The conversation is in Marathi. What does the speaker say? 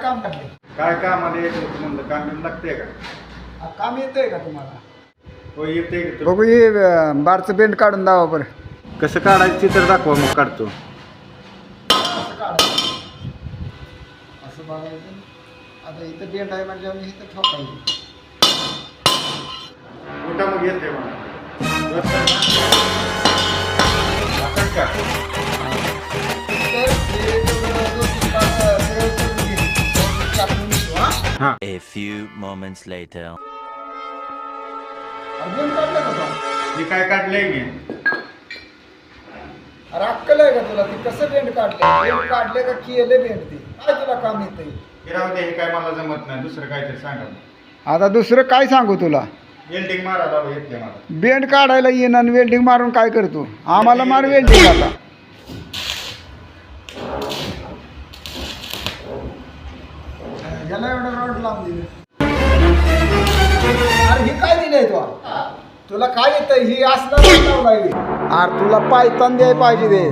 काम काढले? काय कामाला येत होतं म्हणलं, काम बिम लागतंय का? काम येतंय का तुम्हाला? हो येते. बघू हे बारचं बेंड काढून दावा बरं. कसं काढायचं चित्र दाखवा, मग काढतो. असं काढायचं, असं बघायचं. आता इथं बेंड आहे म्हणजे आम्ही इथं ठोकायचं. कुठं मग येते मला असं का? तर हे तेवढं 2-3 तास प्रयोग करून घे. टाकून घेतो, हा? हां A few moments later. Bend काढलं का तो? हे काय काढलंय मी? अरे अक्कल आहे का तुला? ती कसं बेंड काढले? बेंड काढले का केले बेंड ते? काय तुला काम येतंय? हे राहू दे, हे काय मला जमत नाही, दुसरं काहीतरी सांगा. आता दुसरं काय सांगू तुला? वेल्डिंग मारायला येते मला. बेंड काढायला येईन आणि वेल्डिंग मारून काय करतो? आम्हाला मार वेल्डिंग आता. याला एवढं रॉड लावून दिलं. अरे हे काय दिलंय तुला? तुला काय येतंय? ही असला लावलाय. अरे तुला पायतान द्याय पाहिजे ते.